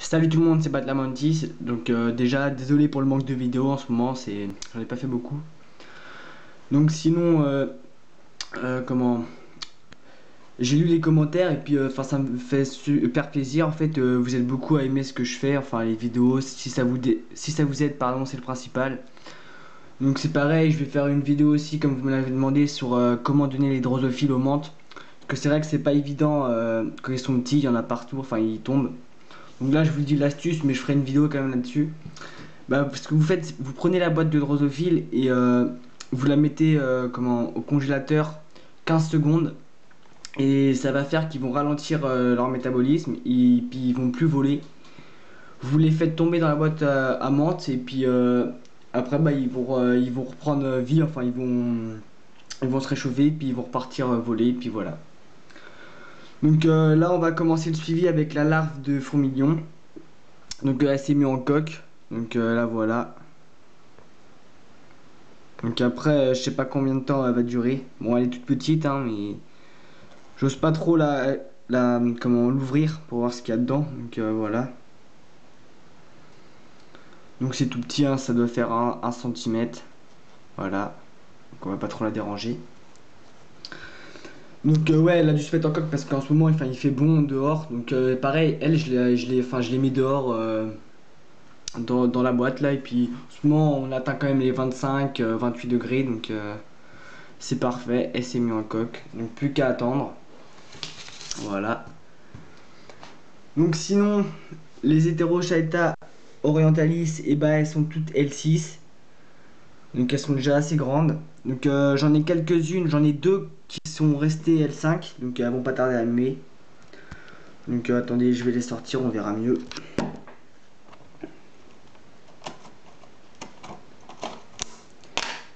Salut tout le monde, c'est Batlamantis. Donc déjà désolé pour le manque de vidéos en ce moment, j'en ai pas fait beaucoup. Donc sinon comment j'ai lu les commentaires et puis enfin ça me fait super plaisir en fait, vous êtes beaucoup à aimer ce que je fais, enfin les vidéos, si ça vous aide pardon, c'est le principal. Donc c'est pareil, je vais faire une vidéo aussi comme vous me l'avez demandé sur comment donner les drosophiles aux menthes. Parce que c'est vrai que c'est pas évident quand ils sont petits, il y en a partout, enfin ils tombent. Donc là je vous dis l'astuce mais je ferai une vidéo quand même là-dessus. Bah, parce que vous prenez la boîte de drosophile et vous la mettez au congélateur 15 secondes et ça va faire qu'ils vont ralentir leur métabolisme et puis ils vont plus voler. Vous les faites tomber dans la boîte à menthe et puis après bah, ils vont reprendre vie, enfin ils vont se réchauffer puis ils vont repartir voler puis voilà. Donc là on va commencer le suivi avec la larve de fourmilion. Donc elle s'est mise en coque. Donc là voilà. Donc après, je sais pas combien de temps elle va durer. Bon, elle est toute petite, hein, mais j'ose pas trop comment l'ouvrir pour voir ce qu'il y a dedans. Donc voilà. Donc c'est tout petit, hein, ça doit faire 1 cm. Voilà. Donc on va pas trop la déranger. Donc ouais, elle a dû se mettre en coque parce qu'en ce moment, enfin, il fait bon dehors. Donc pareil, elle, je l'ai mis dehors dans la boîte là. Et puis en ce moment, on atteint quand même les 25, 28 degrés. Donc c'est parfait. Elle s'est mise en coque. Donc plus qu'à attendre. Voilà. Donc sinon, les Heterochaeta orientalis, et bah elles sont toutes L6. Donc elles sont déjà assez grandes. Donc j'en ai quelques-unes, j'en ai deux qui sont restées L5. Donc elles vont pas tarder à allumer. Donc attendez, je vais les sortir, on verra mieux.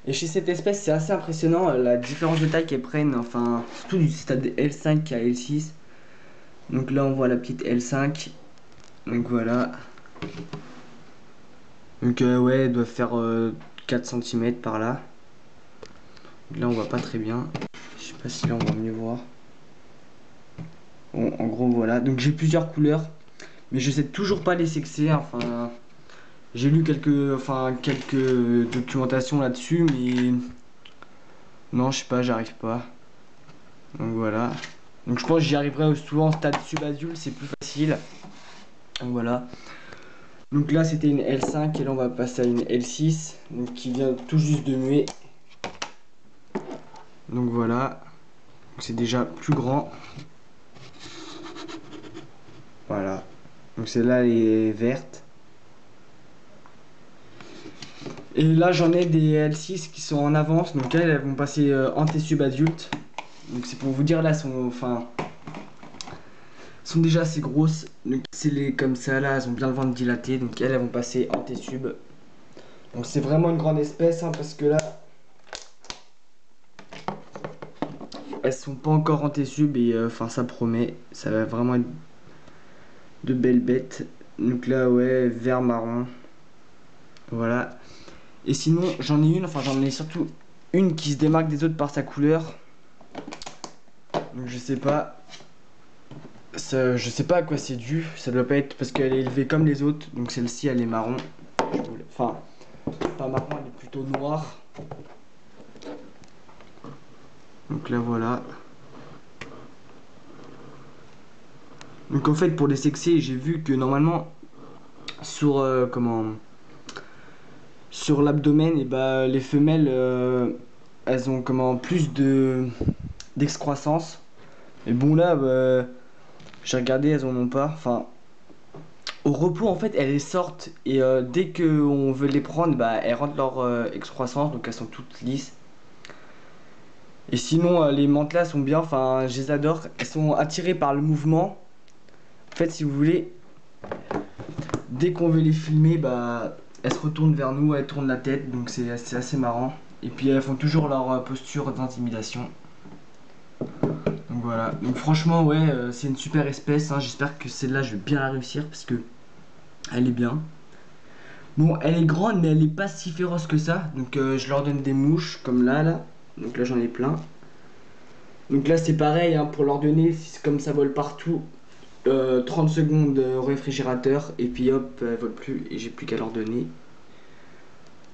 Et chez cette espèce, c'est assez impressionnant la différence de taille qu'elles prennent. Enfin, surtout du stade L5 à L6. Donc là, on voit la petite L5. Donc voilà. Donc ouais, elle doit faire 4 cm par là. Donc là on voit pas très bien. Je sais pas si là on va mieux voir. Bon, en gros voilà. Donc j'ai plusieurs couleurs. Mais je sais toujours pas les sexer. Enfin, j'ai lu quelques documentations là-dessus. Mais non, je sais pas, j'arrive pas. Donc voilà. Donc je pense que j'y arriverai souvent en stade subadulte, c'est plus facile. Donc voilà. Donc là c'était une L5 et là on va passer à une L6. Donc qui vient tout juste de muer. Donc voilà. C'est déjà plus grand. Voilà. Donc celle-là elle est verte. Et là j'en ai des L6 qui sont en avance. Donc elles vont passer en subadulte. Donc c'est pour vous dire là sont déjà assez grosses. Donc c'est les comme ça là, elles ont bien le ventre dilaté. Donc elles vont passer en sub. Donc c'est vraiment une grande espèce hein, parce que là elles sont pas encore en sub et enfin ça promet. Ça va vraiment être de belles bêtes. Donc là ouais, vert marron. Voilà. Et sinon j'en ai une, enfin j'en ai surtout une qui se démarque des autres par sa couleur. Donc je sais pas. Je sais pas à quoi c'est dû. Ça doit pas être parce qu'elle est élevée comme les autres. Donc celle-ci elle est marron. Enfin, pas marron, elle est plutôt noire. Donc là voilà. Donc en fait pour les sexer, j'ai vu que normalement sur sur l'abdomen et bah les femelles elles ont plus de d'excroissance. Et bon là j'ai regardé, elles en ont pas. Enfin au repos en fait elles sortent et dès qu'on veut les prendre bah elles rentrent leur excroissance donc elles sont toutes lisses. Et sinon les mantelas sont bien, enfin je les adore, elles sont attirées par le mouvement. En fait si vous voulez, dès qu'on veut les filmer bah elles se retournent vers nous, elles tournent la tête donc c'est assez marrant. Et puis elles font toujours leur posture d'intimidation. Donc voilà, donc franchement ouais c'est une super espèce hein. J'espère que celle-là je vais bien la réussir parce que elle est bien. Bon, elle est grande, mais elle n'est pas si féroce que ça. Donc, je leur donne des mouches, comme là. Donc là, j'en ai plein. Donc là, c'est pareil, hein, pour leur donner, comme ça vole partout. 30 secondes au réfrigérateur et puis hop, elle vole plus et j'ai plus qu'à leur donner.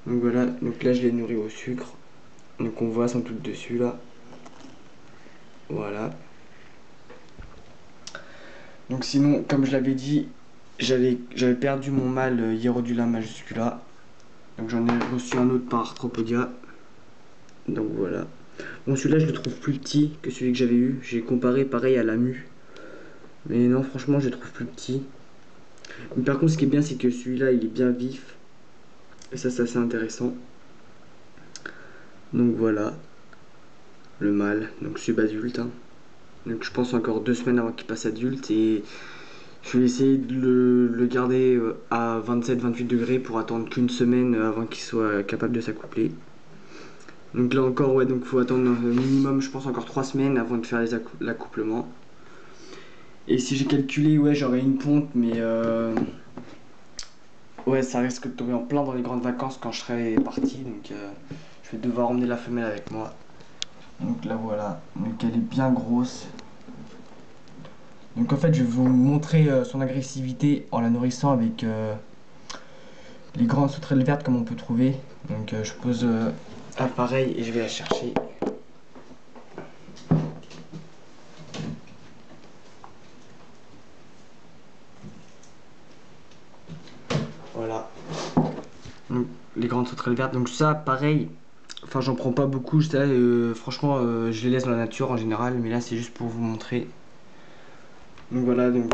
Donc voilà, donc là je les nourris au sucre. Donc on voit, elles sont toutes dessus là. Voilà. Donc sinon, comme je l'avais dit, j'avais perdu mon mâle Hierodula majuscula. Donc j'en ai reçu un autre par Arthropodia. Donc voilà. Bon, celui-là je le trouve plus petit que celui que j'avais eu. J'ai comparé pareil à la mue. Mais non, franchement, je le trouve plus petit. Mais par contre, ce qui est bien, c'est que celui-là, il est bien vif. Et ça, c'est assez intéressant. Donc voilà, le mâle, donc subadulte. Hein. Donc je pense encore 2 semaines avant qu'il passe adulte. Et je vais essayer de le garder à 27-28 degrés pour attendre qu'une semaine avant qu'il soit capable de s'accoupler. Donc là encore, ouais, donc faut attendre minimum, je pense, encore 3 semaines avant de faire l'accouplement. Et si j'ai calculé, ouais, j'aurais une ponte, mais ouais, ça risque de tomber en plein dans les grandes vacances quand je serai parti. Donc je vais devoir emmener la femelle avec moi. Donc là voilà, donc elle est bien grosse. Donc en fait je vais vous montrer son agressivité en la nourrissant avec les grandes sauterelles vertes comme on peut trouver. Donc je pose l'appareil et je vais la chercher. Voilà. Donc, les grandes sauterelles vertes. Donc ça pareil, enfin j'en prends pas beaucoup, ça, franchement je les laisse dans la nature en général, mais là c'est juste pour vous montrer. Donc voilà, donc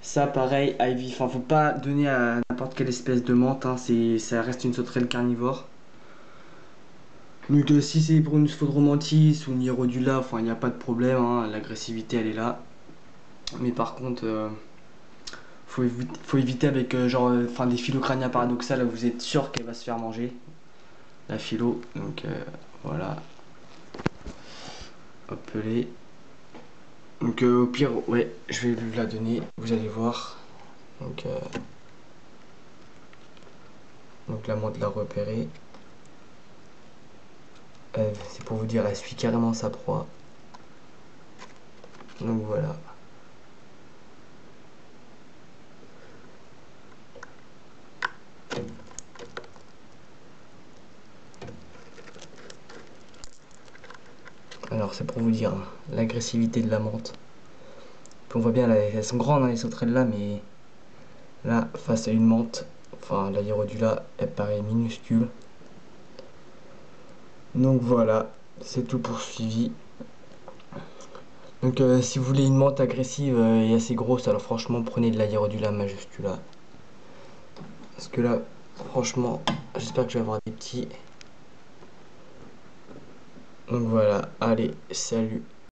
ça pareil, Ivy, enfin faut pas donner à n'importe quelle espèce de menthe, hein, ça reste une sauterelle carnivore. Donc si c'est pour une Sphodromantis ou une Hierodula, enfin il n'y a pas de problème, hein, l'agressivité elle est là. Mais par contre, faut éviter avec genre, enfin des phylocrania paradoxales, là vous êtes sûr qu'elle va se faire manger, la philo. Donc voilà, hop les. Donc au pire, ouais, je vais lui la donner, vous allez voir. Donc la menthe l'a repérée. C'est pour vous dire, elle suit carrément sa proie. Donc voilà. Alors c'est pour vous dire l'agressivité de la menthe. Puis on voit bien, elles sont grandes hein, les sauterelles là, mais là face à une menthe, enfin la Hierodula, elle paraît minuscule. Donc voilà, c'est tout pour suivi. Donc si vous voulez une menthe agressive et assez grosse, alors franchement prenez de la Hierodula majuscula. Parce que là, franchement, j'espère que je vais avoir des petits. Donc voilà, allez, salut.